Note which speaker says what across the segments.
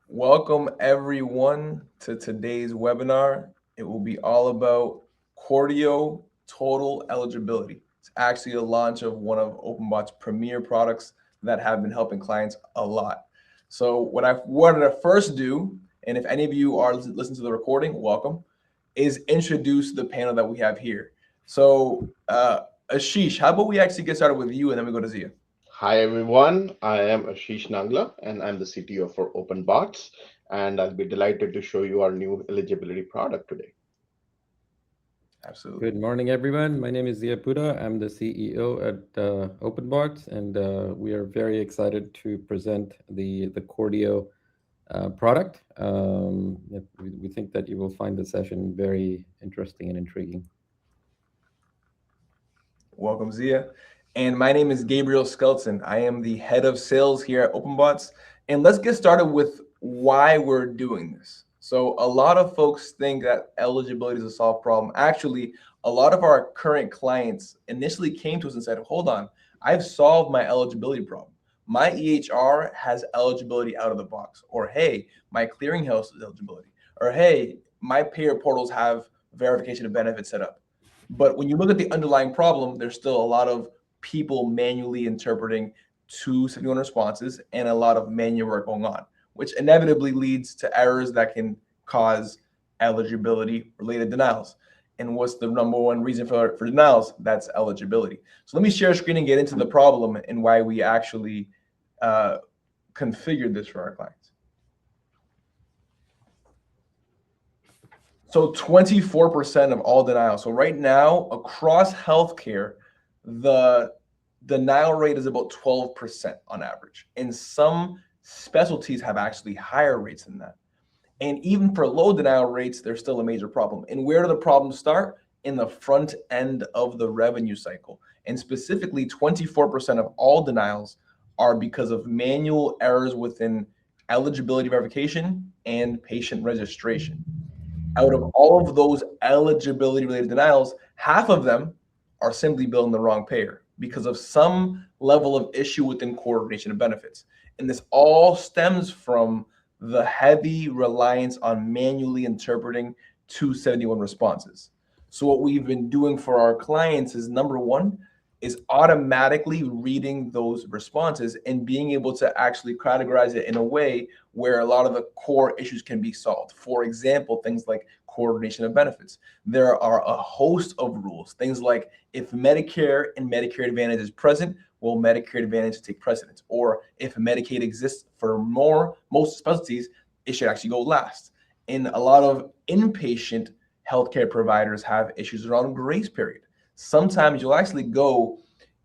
Speaker 1: Welcome everyone to today's webinar. It will be all about Cordio Total Eligibility. It's actually a launch of one of OpenBots' premier products that have been helping clients a lot. So what I wanted to first do, and if any of you are listening to the recording, welcome, is introduce the panel that we have here. So Ashish, how about we actually get started with you and then we go to Zia?
Speaker 2: Hi everyone, I am Ashish Nangla and I'm the CTO for OpenBots, and I'll be delighted to show you our new eligibility product today.
Speaker 1: Absolutely.
Speaker 3: Good morning, everyone. My name is Zia Puda. I'm the CEO at OpenBots, and we are very excited to present the Cordio product. We think that you will find the session very interesting and intriguing.
Speaker 1: Welcome, Zia. And my name is Gabriel Skelton. I am the head of sales here at OpenBots. And let's get started with why we're doing this. So, a lot of folks think that eligibility is a solved problem. Actually, a lot of our current clients initially came to us and said, hold on, I've solved my eligibility problem. My EHR has eligibility out of the box. Or, hey, my clearinghouse is eligibility. Or, hey, my payer portals have verification of benefits set up. But when you look at the underlying problem, there's still a lot of people manually interpreting 271 responses and a lot of manual work going on, which inevitably leads to errors that can cause eligibility related denials. And what's the number one reason for denials? That's eligibility. So let me share a screen and get into the problem and why we actually configured this for our clients. So 24% of all denials. So right now, across healthcare, the denial rate is about 12% on average. And some specialties have actually higher rates than that. And even for low denial rates, there's still a major problem. And where do the problems start? In the front end of the revenue cycle. And specifically, 24% of all denials are because of manual errors within eligibility verification and patient registration. Out of all of those eligibility related denials, half of them are simply billing the wrong payer because of some level of issue within coordination of benefits. And this all stems from the heavy reliance on manually interpreting 271 responses. So what we've been doing for our clients is, number one, is automatically reading those responses and being able to actually categorize it in a way where a lot of the core issues can be solved. For example, things like coordination of benefits. There are a host of rules, things like if Medicare and Medicare Advantage is present, will Medicare Advantage take precedence? Or if Medicaid exists for most specialties, it should actually go last. And a lot of inpatient healthcare providers have issues around grace period. Sometimes you'll actually go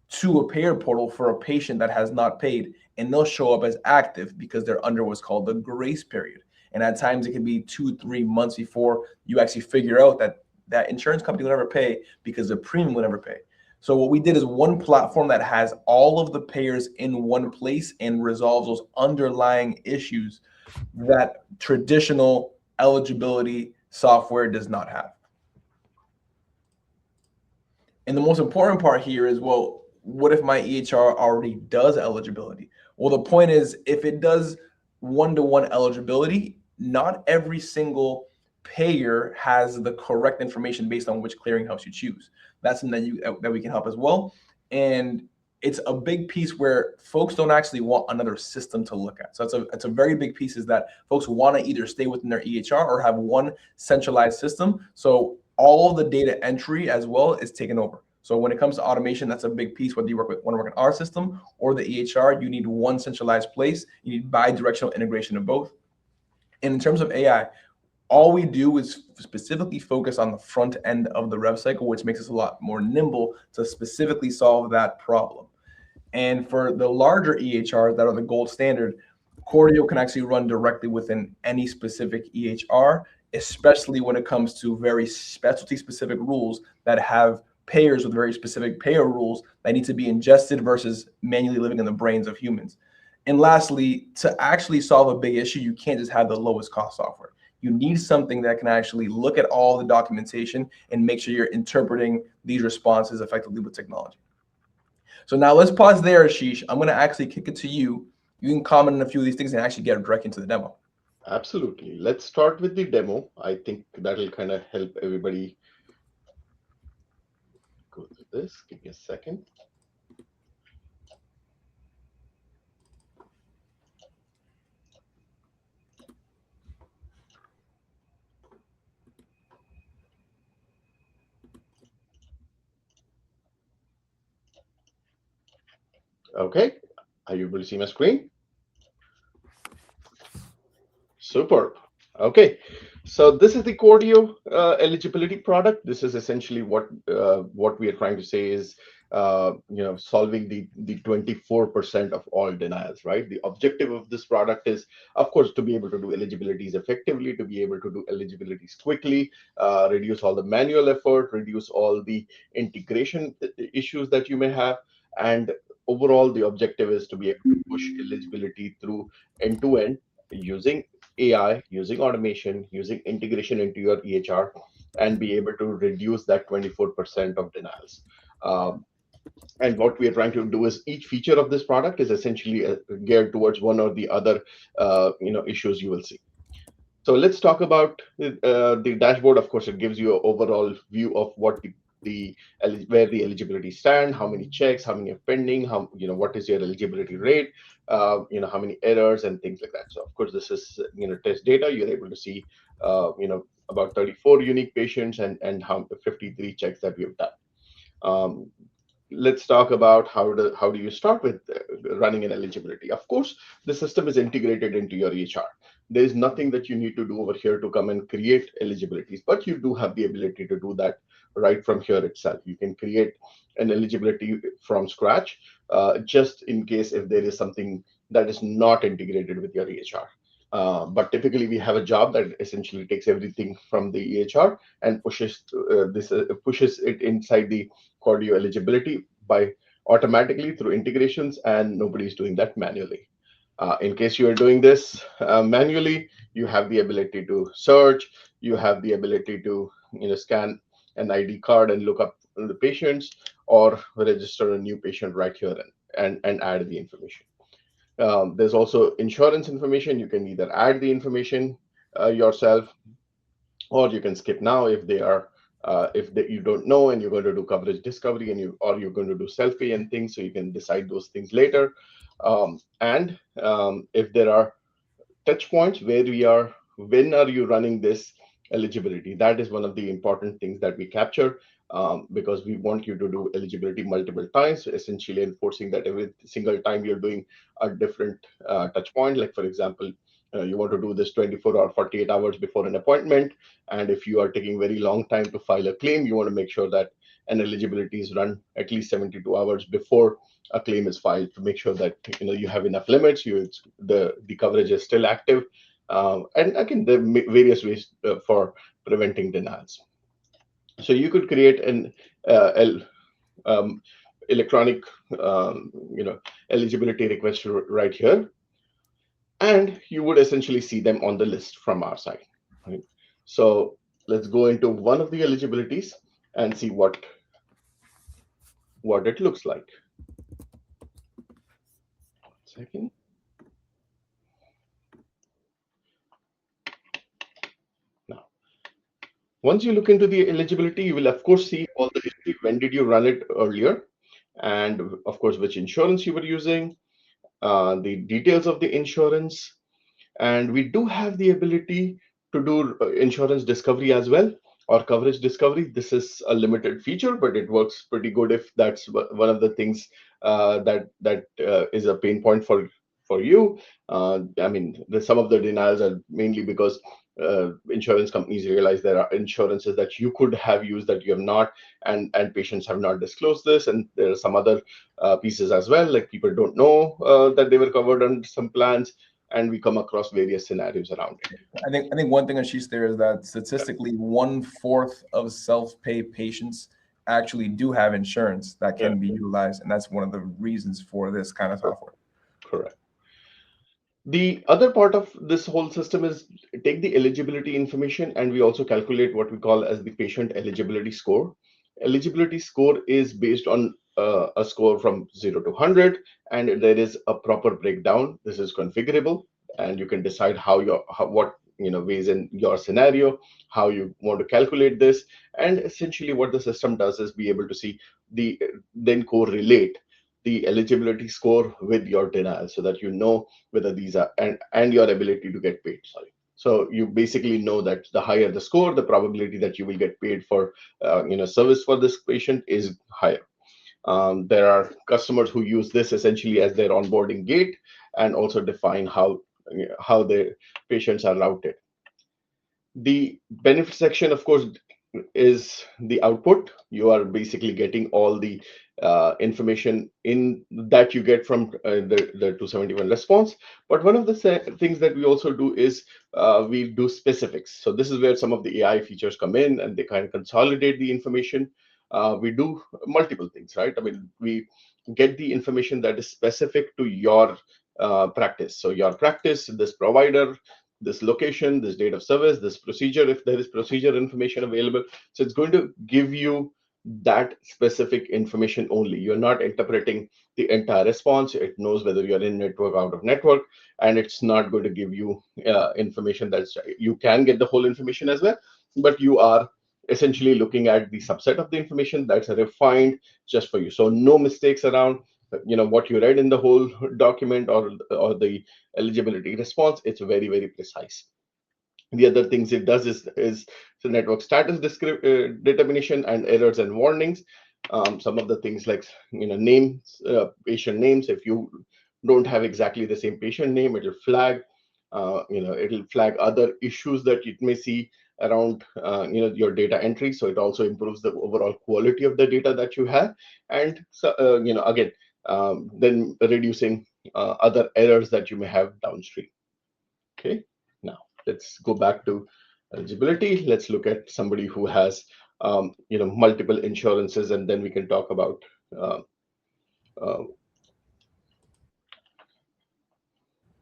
Speaker 1: to a payer portal for a patient that has not paid, and they'll show up as active because they're under what's called the grace period. And at times it can be 2-3 months before you actually figure out that that insurance company will never pay because the premium will never pay. So what we did is one platform that has all of the payers in one place and resolves those underlying issues that traditional eligibility software does not have. And the most important part here is, well, what if my EHR already does eligibility? Well, the point is, if it does one-to-one eligibility, not every single payer has the correct information based on which clearinghouse you choose. That's something that we can help as well. And it's a big piece where folks don't actually want another system to look at. So it's a very big piece, is that folks want to either stay within their EHR or have one centralized system. So all of the data entry as well is taken over. So when it comes to automation, that's a big piece. Whether you want to work on our system or the EHR, you need one centralized place. You need bi-directional integration of both. And in terms of AI, all we do is specifically focus on the front end of the rev cycle, which makes us a lot more nimble to specifically solve that problem. And for the larger EHRs that are the gold standard, Cordio can actually run directly within any specific EHR, especially when it comes to very specialty specific rules that have payers with very specific payer rules that need to be ingested versus manually living in the brains of humans. And lastly, to actually solve a big issue, you can't just have the lowest cost software. You need something that can actually look at all the documentation and make sure you're interpreting these responses effectively with technology. So now let's pause there, Ashish. I'm going to actually kick it to you. You can comment on a few of these things and actually get direct into the demo.
Speaker 2: Absolutely. Let's start with the demo. I think that'll kind of help everybody go through this. Give me a second. Okay. Are you able to see my screen? Superb. Okay, so this is the Cordio eligibility product. This is essentially what we are trying to say is solving the 24% of all denials, right? The objective of this product is, of course, to be able to do eligibilities effectively, to be able to do eligibilities quickly, reduce all the manual effort, reduce all the integration issues that you may have, and overall the objective is to be able to push eligibility through end to end using AI, using automation, using integration into your EHR, and be able to reduce that 24% of denials. And what we are trying to do is each feature of this product is essentially geared towards one or the other issues you will see. So let's talk about the dashboard. Of course, it gives you an overall view of what where the eligibility stand, how many checks, how many are pending, what is your eligibility rate, how many errors and things like that. So of course, this is test data. You're able to see about 34 unique patients and how 53 checks that we have done. Let's talk about how do you start with running an eligibility. Of course, the system is integrated into your EHR. There is nothing that you need to do over here to come and create eligibilities, but you do have the ability to do that right from here itself. You can create an eligibility from scratch, just in case if there is something that is not integrated with your EHR. But typically, we have a job that essentially takes everything from the EHR and pushes it inside the Cordio eligibility by automatically through integrations, and nobody's doing that manually. In case you are doing this manually, you have the ability to search, you have the ability to scan an ID card and look up the patients, or register a new patient right here and add the information. There's also insurance information. You can either add the information yourself, or you can skip now if you don't know and you're going to do coverage discovery or you're going to do selfie and things, so you can decide those things later. And if there are touch points when are you running this eligibility, that is one of the important things that we capture, because we want you to do eligibility multiple times, essentially enforcing that every single time you're doing a different touch point. Like for example, you want to do this 24 or 48 hours before an appointment, and if you are taking very long time to file a claim, you want to make sure that an eligibility is run at least 72 hours before a claim is filed, to make sure that you have enough limits, the coverage is still active, and again there are various ways for preventing denials. So you could create an electronic eligibility request right here, and you would essentially see them on the list from our side. Right? So let's go into one of the eligibilities and see what it looks like. 1 second. Now, once you look into the eligibility, you will of course see all the history. When did you run it earlier? And of course, which insurance you were using, the details of the insurance. And we do have the ability to do insurance discovery as well, or coverage discovery. This is a limited feature, but it works pretty good if that's one of the things that is a pain point for you. I mean, some of the denials are mainly because insurance companies realize there are insurances that you could have used that you have not, and patients have not disclosed this. And there are some other pieces as well, like people don't know that they were covered under some plans, and we come across various scenarios around it.
Speaker 1: I think one thing, Ashish, there is that statistically 1/4 of self-pay patients actually do have insurance that can be utilized, and that's one of the reasons for this kind of software.
Speaker 2: Correct. The other part of this whole system is take the eligibility information, and we also calculate what we call as the patient eligibility score. Eligibility score is based on a score from 0 to 100, and there is a proper breakdown. This is configurable, and you can decide what weighs in your scenario, how you want to calculate this. And essentially what the system does is be able to see then correlate the eligibility score with your denial, so that you know whether these are, and your ability to get paid, sorry. So you basically know that the higher the score, the probability that you will get paid for service for this patient is higher. There are customers who use this essentially as their onboarding gate, and also define how their patients are routed. The benefit section, of course, is the output. You are basically getting all the information in that you get from the 271 response. But one of the things that we also do is we do specifics. So this is where some of the AI features come in, and they kind of consolidate the information. We do multiple things, right? I mean, we get the information that is specific to your practice. So your practice, this provider, this location, this date of service, this procedure, if there is procedure information available. So it's going to give you that specific information only. You're not interpreting the entire response. It knows whether you're in network, out of network, and it's not going to give you information that's, you can get the whole information as well, but you are essentially looking at the subset of the information that's refined just for you. So no mistakes around what you read in the whole document, or the eligibility response. It's very, very precise. The other things it does is the network status determination and errors and warnings. Some of the things like names, patient names. If you don't have exactly the same patient name, it'll flag. It'll flag other issues that it may see around your data entry. So it also improves the overall quality of the data that you have, and so again, then reducing other errors that you may have downstream. Okay, now let's go back to eligibility. Let's look at somebody who has multiple insurances, and then we can talk about uh, uh,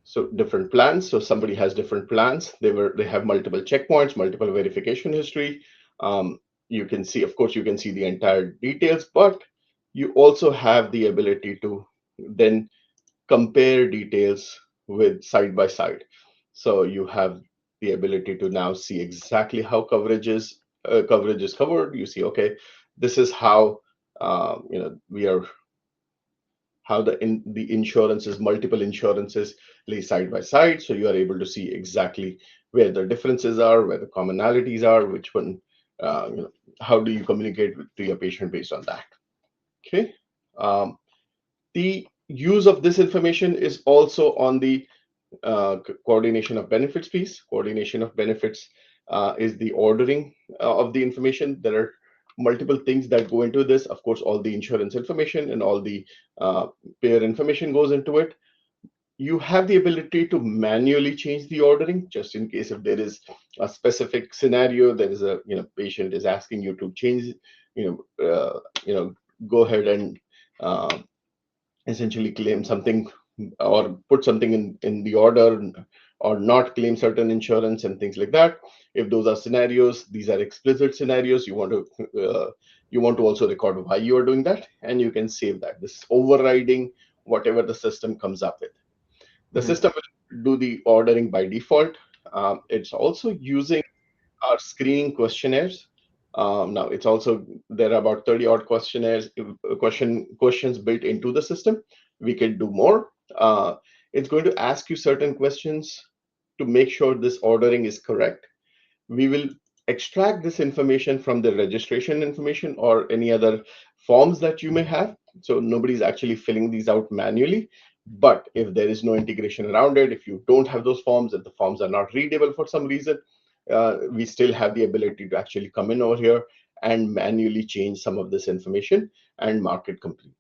Speaker 2: so different plans. So somebody has different plans. They have multiple checkpoints, multiple verification history. You can see, of course, you can see the entire details, but you also have the ability to then compare details with side by side. So you have the ability to now see exactly how coverage is covered. You see, okay, this is how we are, how the insurances, multiple insurances lay side by side. So you are able to see exactly where the differences are, where the commonalities are, which one, how do you communicate to your patient based on that. Okay. The use of this information is also on the coordination of benefits piece. Coordination of benefits is the ordering of the information. There are multiple things that go into this. Of course, all the insurance information and all the payer information goes into it. You have the ability to manually change the ordering, just in case if there is a specific scenario, there is a patient is asking you to change, go ahead and uh, essentially claim something, or put something in the order, or not claim certain insurance and things like that. If those are scenarios, these are explicit scenarios, you want to also record why you are doing that, and you can save that. This is overriding whatever the system comes up with. The system will do the ordering by default. It's also using our screening questionnaires. Now it's also, there are about 30 odd questions built into the system. We can do more. It's going to ask you certain questions to make sure this ordering is correct. We will extract this information from the registration information or any other forms that you may have. So nobody's actually filling these out manually. But if there is no integration around it, if you don't have those forms, if the forms are not readable for some reason, we still have the ability to actually come in over here and manually change some of this information and mark it complete.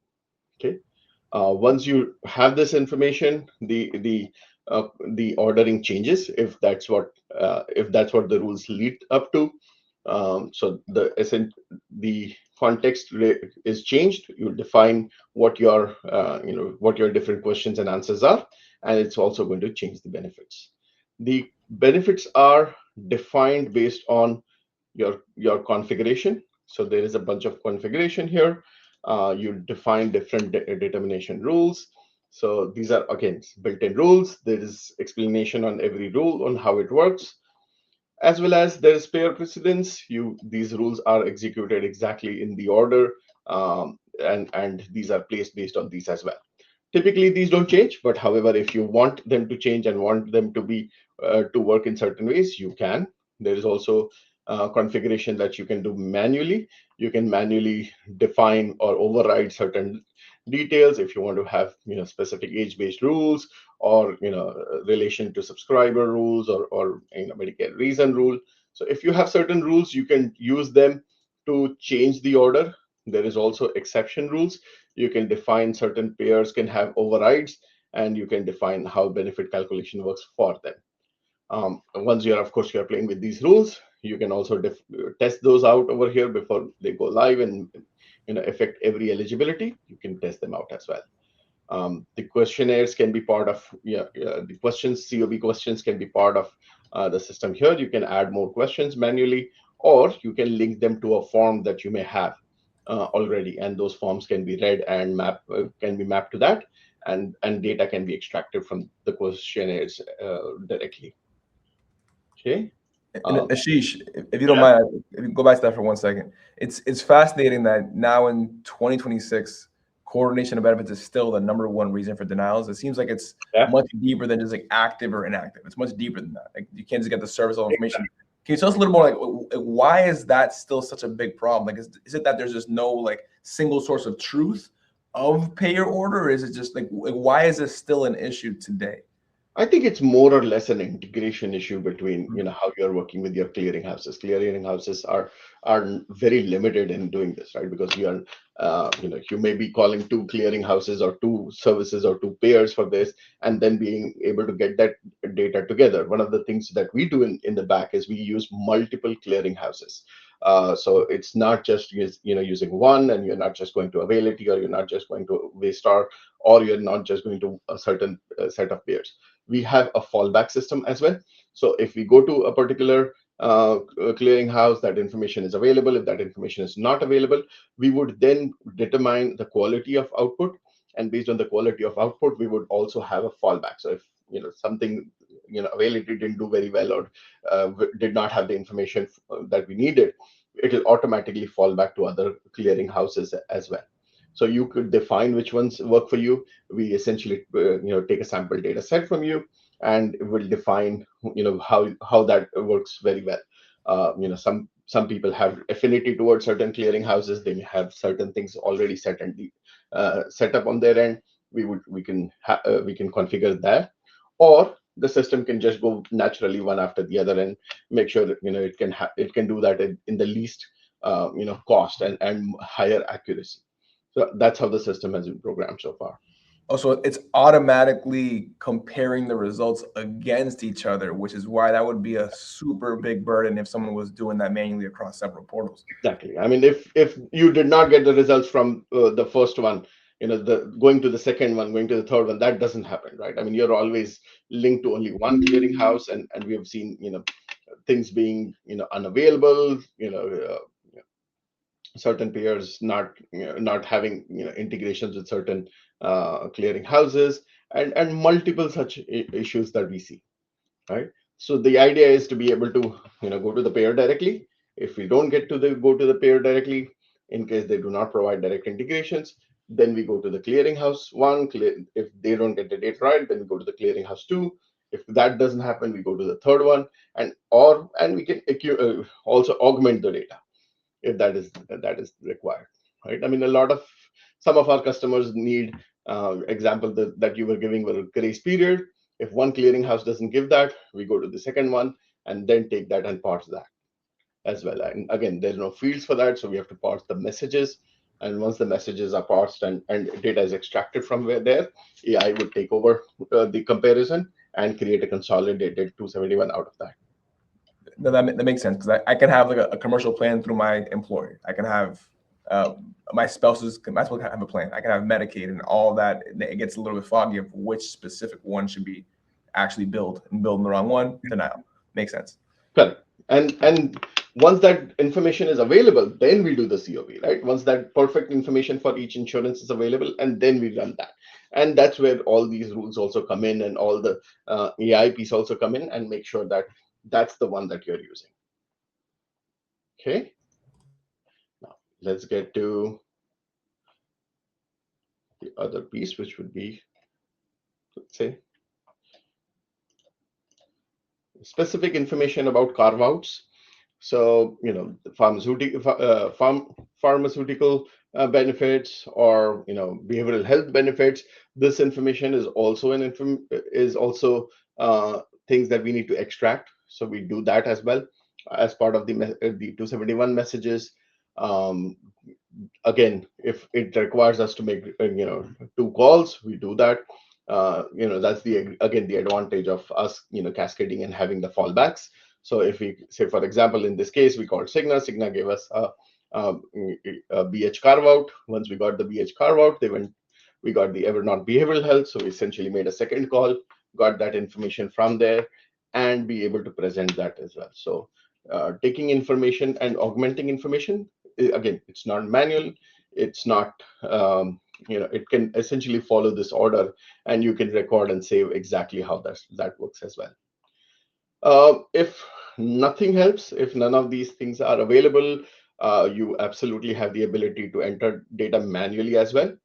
Speaker 2: Okay. Once you have this information, the ordering changes if that's what the rules lead up to. So the context is changed. You define what your what your different questions and answers are, and it's also going to change the benefits. The benefits are defined based on your configuration. So there is a bunch of configuration here. You define different determination rules. So these are again built-in rules. There is explanation on every rule on how it works, as well as there is pair precedence. These rules are executed exactly in the order, and these are placed based on these as well. Typically, these don't change, but however, if you want them to change and want them to be to work in certain ways, you can. There is also configuration that you can do manually. You can manually define or override certain details if you want to have specific age-based rules, or relation to subscriber rules, or Medicare reason rule. So if you have certain rules, you can use them to change the order. There is also exception rules. You can define certain pairs can have overrides, and you can define how benefit calculation works for them. Once you're, of course, you're playing with these rules, you can also test those out over here before they go live and affect every eligibility. You can test them out as well. The questionnaires can be part of the questions. COB questions can be part of the system here. You can add more questions manually, or you can link them to a form that you may have already, and those forms can be read and can be mapped to that, and data can be extracted from the questionnaires directly. Okay.
Speaker 1: And Ashish, if you don't
Speaker 2: Yeah.
Speaker 1: mind, if you go back to that for 1 second, it's fascinating that now in 2026, coordination of benefits is still the #1 reason for denials. It seems like it's
Speaker 2: Yeah.
Speaker 1: much deeper than just like active or inactive. It's much deeper than that. Like you can't just get the service level information. Can you tell us a little more like why is that still such a big problem? Like is it that there's just no like single source of truth of payer order, or is it just like why is this still an issue today?
Speaker 2: I think it's more or less an integration issue between how you're working with your clearinghouses. Clearinghouses are very limited in doing this, right? Because you are you may be calling two clearinghouses or two services or two pairs for this, and then being able to get that data together. One of the things that we do in the back is we use multiple clearinghouses. So it's not just using one, and you're not just going to Availity, or you're not just going to Waystar, or you're not just going to a certain set of pairs. We have a fallback system as well. So if we go to a particular clearinghouse, that information is available. If that information is not available, we would then determine the quality of output, and based on the quality of output, we would also have a fallback. So if something Availity didn't do very well, or did not have the information that we needed, it will automatically fall back to other clearinghouses as well. So you could define which ones work for you. We essentially take a sample data set from you, and it will define how that works very well. Some people have affinity towards certain clearinghouses. They may have certain things already set and set up on their end. We can configure that, or the system can just go naturally one after the other and make sure that it can do that in the least cost and higher accuracy. So that's how the system has been programmed so far.
Speaker 1: Oh, so it's automatically comparing the results against each other, which is why that would be a super big burden if someone was doing that manually across several portals.
Speaker 2: Exactly. I mean, if you did not get the results from the first one, going to the second one, going to the third one, that doesn't happen, right? I mean, you're always linked to only one clearinghouse, and we have seen things being unavailable, certain pairs not having integrations with certain clearing houses, and multiple such issues that we see, right? So the idea is to be able to go to the payer directly. If we don't get to go to the payer directly, in case they do not provide direct integrations, then we go to the clearinghouse one. If they don't get the data right, then we go to the clearinghouse two. If that doesn't happen, we go to the third one, and we can also augment the data if that is required, right? I mean, some of our customers need example that you were giving were a grace period. If one clearinghouse doesn't give that, we go to the second one and then take that and parse that as well. And again, there's no fields for that, so we have to parse the messages. And once the messages are parsed and data is extracted from there, AI would take over the comparison and create a consolidated 271 out of that.
Speaker 1: No, that makes sense, because I can have like a commercial plan through my employer. I can have my spouse can have a plan. I can have Medicaid and all that. It gets a little bit foggy of which specific one should be actually billed, and building the wrong one, denial. Makes sense.
Speaker 2: Correct. And once that information is available, then we do the COV, right? Once that perfect information for each insurance is available, and then we run that. And that's where all these rules also come in, and all the AI piece also come in, and make sure that that's the one that you're using. Okay. Now let's get to the other piece, which would be, let's say, specific information about carve outs. So, the pharmaceutical benefits, or behavioral health benefits. This information is also things that we need to extract. So we do that as well as part of the 271 messages. Um, Again, if it requires us to make two calls, we do that. That's the advantage of us cascading and having the fallbacks. So if we say, for example, in this case, we called Cigna gave us a BH carve out. Once we got the BH carve out, we got the Evernorth behavioral health. So we essentially made a second call, got that information from there, and be able to present that as well. So taking information and augmenting information, again, it's not manual. It's not, it can essentially follow this order, and you can record and save exactly how that works as well. If nothing helps, if none of these things are available, you absolutely have the ability to enter data manually as well.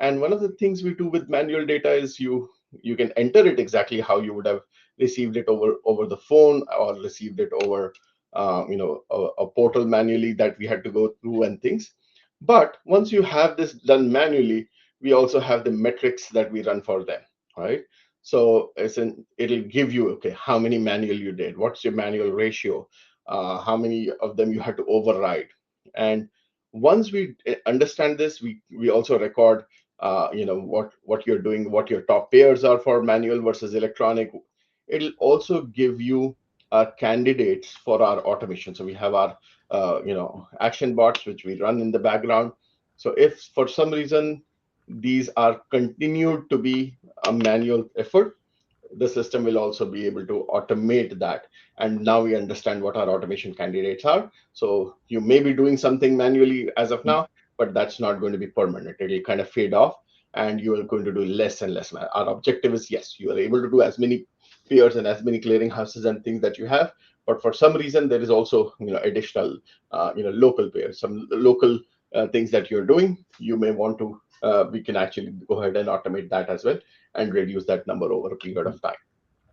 Speaker 2: And one of the things we do with manual data is you can enter it exactly how you would have received it over the phone, or received it over a portal manually that we had to go through and things. But once you have this done manually, we also have the metrics that we run for them, right? So it'll give you, okay, how many manual you did, what's your manual ratio, how many of them you had to override. And once we understand this, we also record what you're doing, what your top pairs are for manual versus electronic. It'll also give you candidates for our automation. So we have our action bots which we run in the background. So if for some reason these are continued to be a manual effort, the system will also be able to automate that. And now we understand what our automation candidates are. So you may be doing something manually as of now, but that's not going to be permanent. It will kind of fade off, and you are going to do less and less. Our objective is, yes, you are able to do as many peers and as many clearing houses and things that you have, but for some reason there is also additional local pairs, some local things that you're doing. You may want to we can actually go ahead and automate that as well, and reduce that number over a period of time.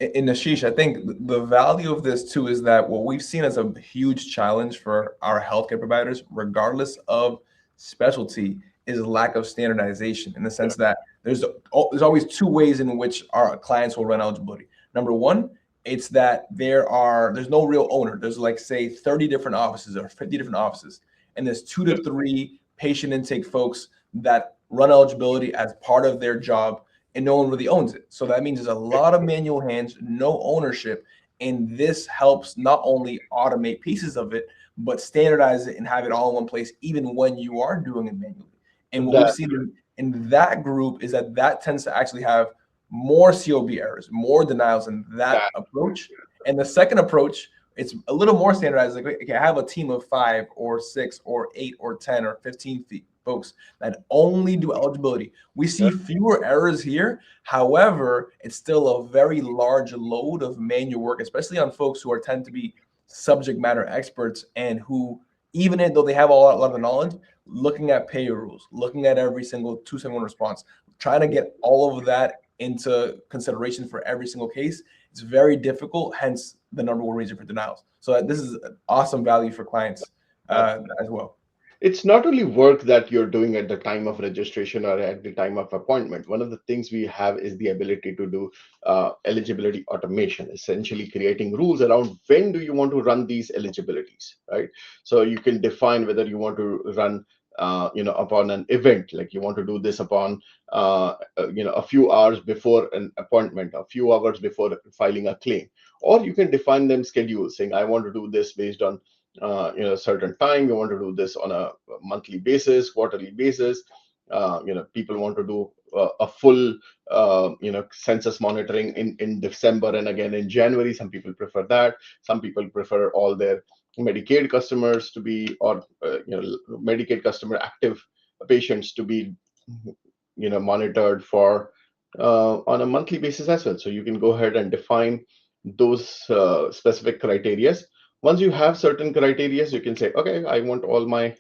Speaker 1: And Ashish, I think the value of this too is that what we've seen as a huge challenge for our healthcare providers, regardless of specialty, is lack of standardization, in the sense that there's always two ways in which our clients will run eligibility. Number one, it's that there's no real owner. There's, like, say, 30 different offices or 50 different offices, and there's 2 to 3 patient intake folks that run eligibility as part of their job, and no one really owns it. So that means there's a lot of manual hands, no ownership. And this helps not only automate pieces of it, but standardize it and have it all in one place, even when you are doing it manually. And what we've seen in that group is that tends to actually have more COB errors, more denials in that approach. And the second approach, it's a little more standardized. Like, okay, I have a team of 5 or 6 or 8 or 10 or 15 folks that only do eligibility. We see fewer errors here. However, it's still a very large load of manual work, especially on folks who tend to be subject matter experts, and who, even though they have a lot of the knowledge, looking at pay rules, looking at every single 271 response, trying to get all of that into consideration for every single case, it's very difficult. Hence the number one reason for denials. So this is an awesome value for clients as well.
Speaker 2: It's not only work that you're doing at the time of registration or at the time of appointment. One of the things we have is the ability to do eligibility automation, essentially creating rules around when do you want to run these eligibilities, right? So you can define whether you want to run upon an event, like you want to do this upon a few hours before an appointment, a few hours before filing a claim. Or you can define them schedules, saying I want to do this based on certain time. You want to do this on a monthly basis, quarterly basis. People want to do a full census monitoring in December and again in January. Some people prefer that. Some people prefer all their Medicaid customers to be, or Medicaid customer active patients to be monitored for on a monthly basis as well. So you can go ahead and define those specific criterias. Once you have certain criterias, you can say, okay, I want all my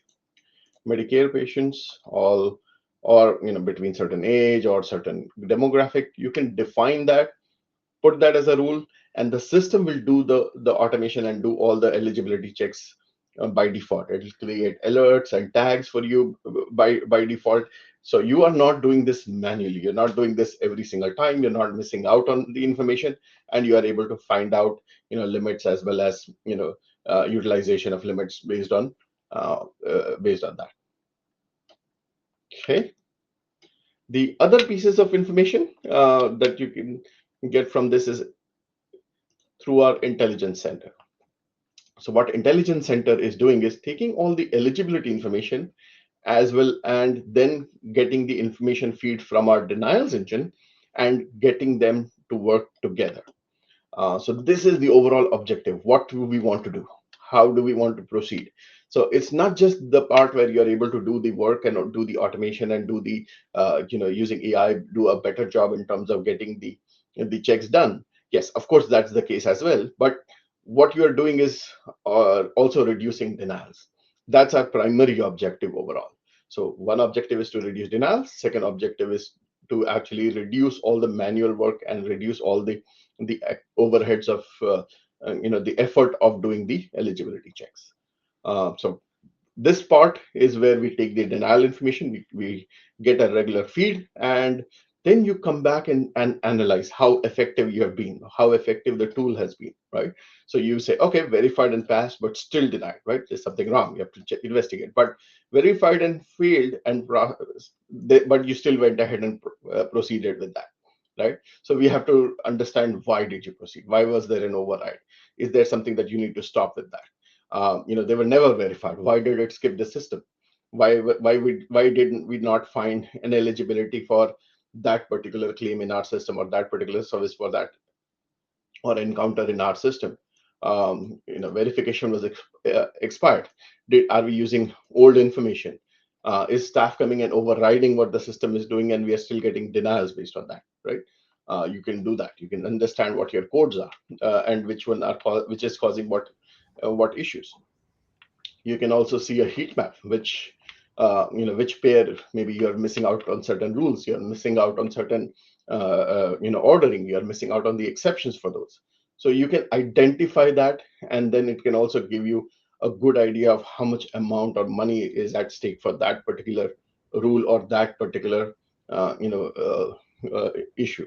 Speaker 2: Medicare patients, all, or between certain age or certain demographic. You can define that, put that as a rule, and the system will do the automation and do all the eligibility checks by default. It will create alerts and tags for you by default. So you are not doing this manually. You're not doing this every single time. You're not missing out on the information, and you are able to find out limits as well as utilization of limits based on that. Okay. The other pieces of information that you can get from this is through our intelligence center. So what intelligence center is doing is taking all the eligibility information as well, and then getting the information feed from our denials engine and getting them to work together. So this is the overall objective. What do we want to do? How do we want to proceed? So it's not just the part where you're able to do the work and do the automation and do the using AI, do a better job in terms of getting the checks done. Yes, of course, that's the case as well. But what you are doing is also reducing denials. That's our primary objective overall. So one objective is to reduce denials. Second objective is to actually reduce all the manual work and reduce all the overheads of the effort of doing the eligibility checks. So this part is where we take the denial information, we get a regular feed, and then you come back and analyze how effective you have been, how effective the tool has been, right? So you say, okay, verified and passed, but still denied, right? There's something wrong. You have to investigate. But verified and failed, but you still went ahead and proceeded with that, right? So we have to understand, why did you proceed? Why was there an override? Is there something that you need to stop with that? They were never verified. Why did it skip the system? Why didn't we not find an eligibility for that particular claim in our system, or that particular service for that, or encounter in our system? Verification was expired. Are we using old information? Is staff coming and overriding what the system is doing, and we are still getting denials based on that, right? You can do that. You can understand what your codes are, and which is causing what issues. You can also see a heat map, which pair maybe you're missing out on certain rules, you're missing out on certain ordering, you're missing out on the exceptions for those. So you can identify that, and then it can also give you a good idea of how much amount or money is at stake for that particular rule or that particular issue.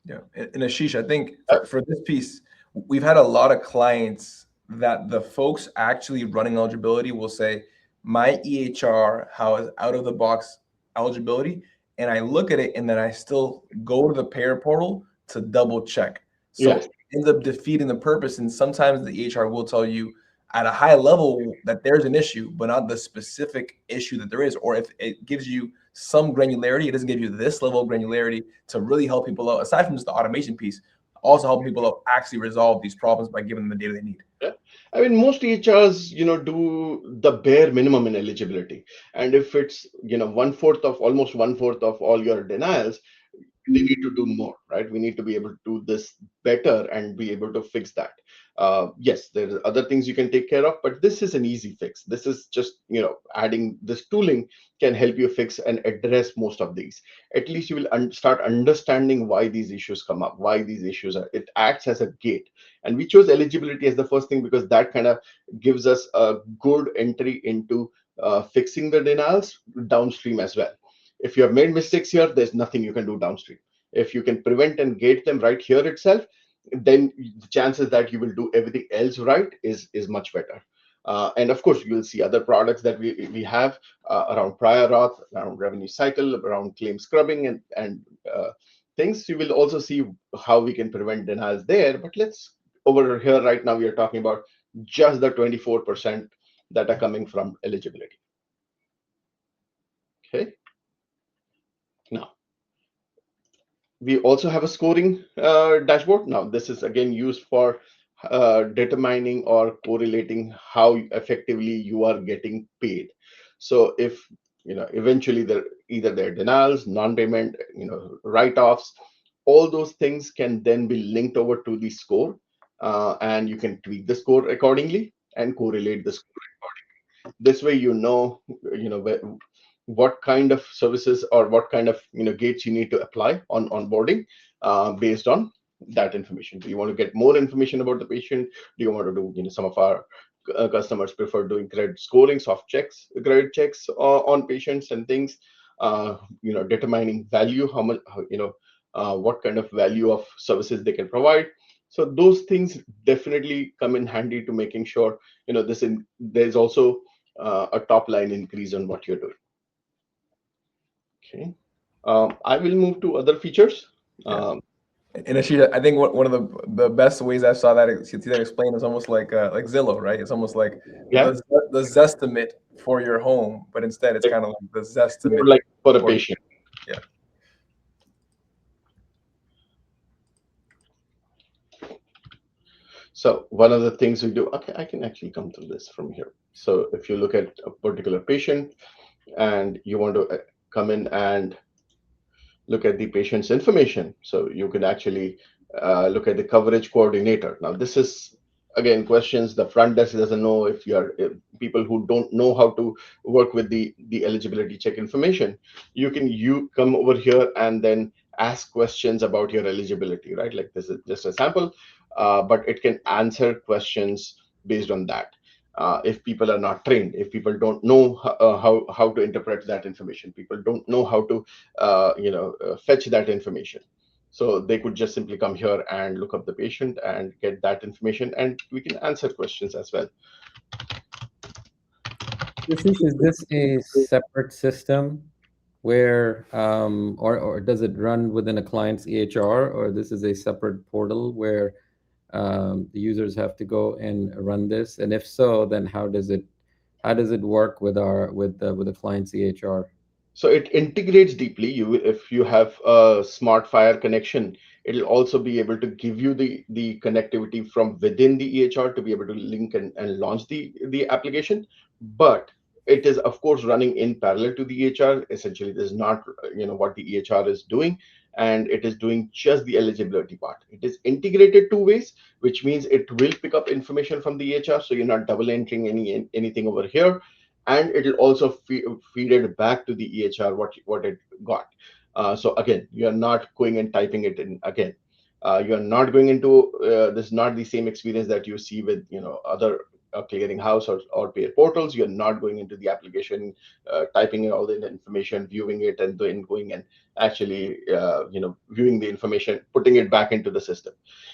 Speaker 1: Yeah, and Ashish, I think for this piece, we've had a lot of clients that the folks actually running eligibility will say, my EHR has out of the box eligibility, and I look at it and then I still go to the payer portal to double check. So
Speaker 2: Yes.
Speaker 1: it ends up defeating the purpose. And sometimes the EHR will tell you at a high level that there's an issue, but not the specific issue that there is. Or if it gives you some granularity, it doesn't give you this level of granularity to really help people out, aside from just the automation piece, also helping people out actually resolve these problems by giving them the data they need.
Speaker 2: Yeah. I mean, most EHRs, do the bare minimum in eligibility. And if it's, almost one fourth of all your denials, they need to do more, right? We need to be able to do this better and be able to fix that. Yes, there are other things you can take care of, but this is an easy fix. This is just, adding this tooling can help you fix and address most of these. At least you will start understanding why these issues come up, why these issues are. It acts as a gate. And we chose eligibility as the first thing because that kind of gives us a good entry into fixing the denials downstream as well. If you have made mistakes here, there's nothing you can do downstream. If you can prevent and gate them right here itself, then the chances that you will do everything else right is much better. And of course, you will see other products that we have around prior auth, around revenue cycle, around claim scrubbing and things. You will also see how we can prevent denials there. But let's, over here right now, we are talking about just the 24% that are coming from eligibility. Okay. We also have a scoring dashboard. Now, this is again used for determining or correlating how effectively you are getting paid. So if eventually there either there are denials, non-payment, write-offs, all those things can then be linked over to the score, and you can tweak the score accordingly and correlate the score. This way what kind of services or what kind of gates you need to apply on onboarding, based on that information. Do you want to get more information about the patient? Do you want to do, some of our customers prefer doing credit scoring, soft checks, credit checks on patients and things, determining value, how much, what kind of value of services they can provide. So those things definitely come in handy to making sure there's also a top line increase on what you're doing. Okay. I will move to other features.
Speaker 1: Yeah. And Ashita, I think one of the best ways I saw that see that explained is almost like Zillow, right? It's almost like
Speaker 2: Yeah,
Speaker 1: the Zestimate for your home, but instead it's kind of like the
Speaker 2: more
Speaker 1: Zestimate
Speaker 2: like for a
Speaker 1: for,
Speaker 2: patient.
Speaker 1: yeah.
Speaker 2: So one of the things we do, okay, I can actually come through this from here. So if you look at a particular patient and you want to come in and look at the patient's information, so you can actually look at the coverage coordinator. Now, this is again questions the front desk doesn't know. If people who don't know how to work with the eligibility check information, you come over here and then ask questions about your eligibility, right? Like this is just a sample, but it can answer questions based on that. If people are not trained, if people don't know how to interpret that information, people don't know how to fetch that information, so they could just simply come here and look up the patient and get that information, and we can answer questions as well.
Speaker 3: Is this a separate system where, or does it run within a client's EHR, or this is a separate portal where the users have to go and run this? And if so, then how does it work with the client's EHR?
Speaker 2: So it integrates deeply. If you have a smart fire connection, it'll also be able to give you the connectivity from within the EHR to be able to link and launch the application. But it is of course running in parallel to the EHR. Essentially, this is not what the EHR is doing, and it is doing just the eligibility part. It is integrated two ways, which means it will pick up information from the EHR, so you're not double entering anything over here, and it'll also feed it back to the EHR what it got. So again, you're not going and typing it in again. You're not going into this is not the same experience that you see with other clearinghouse or payer portals. You're not going into the application, typing in all the information, viewing it, and then going and actually viewing the information, putting it back into the system.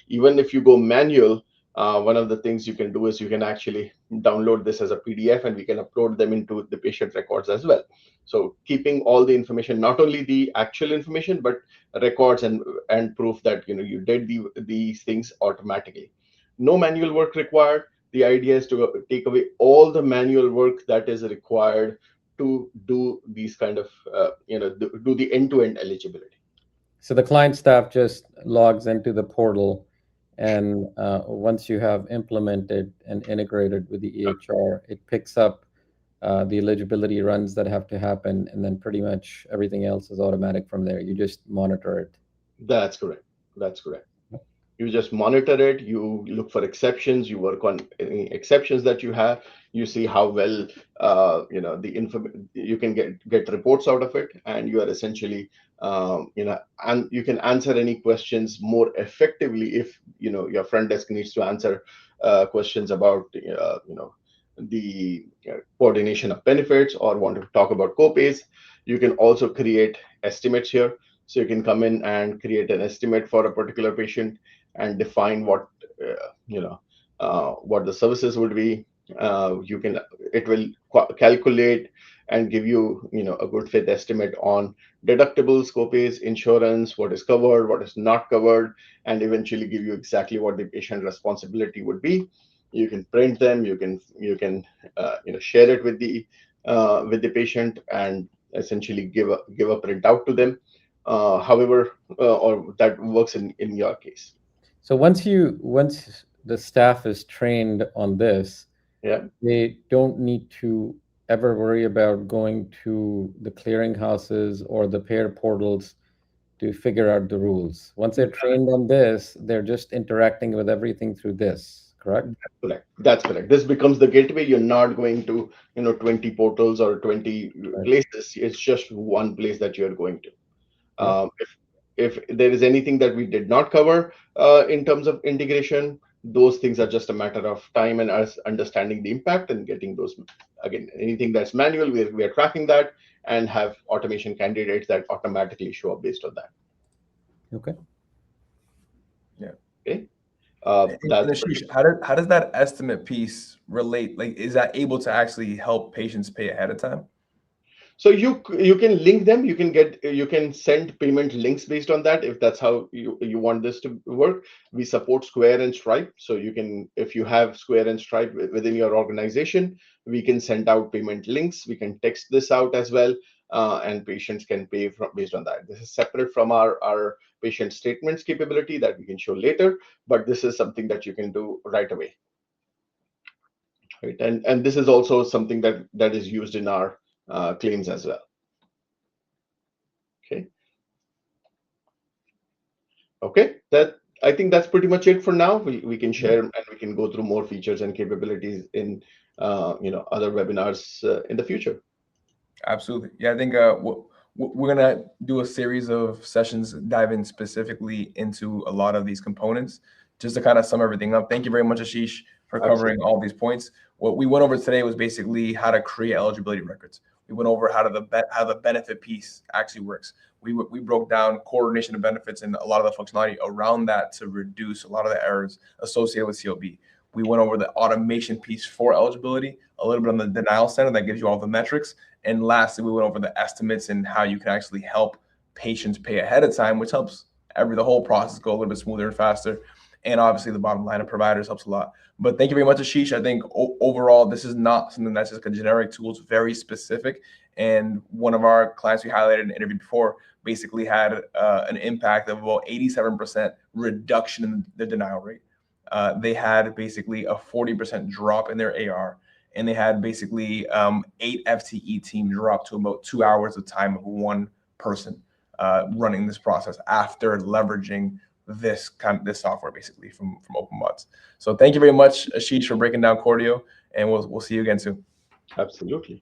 Speaker 2: Even if you go manual, one of the things you can do is you can actually download this as a PDF, and we can upload them into the patient records as well. So keeping all the information, not only the actual information, but records and proof that you did these things automatically. No manual work required. The idea is to take away all the manual work that is required to do these kind of do the end-to-end eligibility.
Speaker 3: So the client staff just logs into the portal, and once you have implemented and integrated with the EHR, it picks up the eligibility runs that have to happen, and then pretty much everything else is automatic from there. You just monitor it.
Speaker 2: That's correct. That's correct. You just monitor it, you look for exceptions, you work on any exceptions that you have, you see how well the info you can get reports out of it, and you are essentially and you can answer any questions more effectively if your front desk needs to answer questions about the coordination of benefits or want to talk about copays. You can also create estimates here, so you can come in and create an estimate for a particular patient and define what the services would be. It will calculate and give you a good fit estimate on deductibles, copays, insurance, what is covered, what is not covered, and eventually give you exactly what the patient responsibility would be. You can print them, you can share it with the patient and essentially give a printout to them. however, or that works in your case.
Speaker 3: So once the staff is trained on this,
Speaker 2: Yeah.
Speaker 3: they don't need to ever worry about going to the clearinghouses or the payer portals to figure out the rules. Once they're trained on this, they're just interacting with everything through this, correct?
Speaker 2: Correct. That's correct. This becomes the gateway. You're not going to, 20 portals or 20
Speaker 3: Right.
Speaker 2: places. It's just one place that you're going to.
Speaker 3: Yeah.
Speaker 2: If there is anything that we did not cover in terms of integration, those things are just a matter of time and us understanding the impact and getting those. Again, anything that's manual, we are tracking that and have automation candidates that automatically show up based on that.
Speaker 3: Okay.
Speaker 1: Yeah.
Speaker 2: Okay.
Speaker 1: And
Speaker 2: That's
Speaker 1: Ashish, how does that estimate piece relate? Like, is that able to actually help patients pay ahead of time?
Speaker 2: So you can link them. You can send payment links based on that if that's how you want this to work. We support Square and Stripe, so you can, if you have Square and Stripe within your organization, we can send out payment links. We can text this out as well, and patients can pay based on that. This is separate from our patient statements capability that we can show later, but this is something that you can do right away. Right, and this is also something that is used in our claims as well. Okay. Okay, that I think that's pretty much it for now. We can share and we can go through more features and capabilities in other webinars in the future.
Speaker 1: Absolutely. Yeah, I think we're gonna do a series of sessions diving specifically into a lot of these components, just to kind of sum everything up. Thank you very much, Ashish, for
Speaker 2: Absolutely.
Speaker 1: covering all these points. What we went over today was basically how to create eligibility records. We went over how the benefit piece actually works. We broke down coordination of benefits and a lot of the functionality around that to reduce a lot of the errors associated with COB. We went over the automation piece for eligibility, a little bit on the denial center that gives you all the metrics. And lastly, we went over the estimates and how you can actually help patients pay ahead of time, which helps the whole process go a little bit smoother and faster. And obviously, the bottom line of providers helps a lot. But thank you very much, Ashish. I think overall, this is not something that's just a generic tool. It's very specific. And one of our clients we highlighted in an interview before basically had an impact of about 87% reduction in the denial rate. They had basically a 40% drop in their AR, and they had basically 8 FTE team drop to about 2 hours of time of one person running this process after leveraging this software basically from OpenBots. So thank you very much, Ashish, for breaking down Cordio, and we'll see you again soon.
Speaker 2: Absolutely.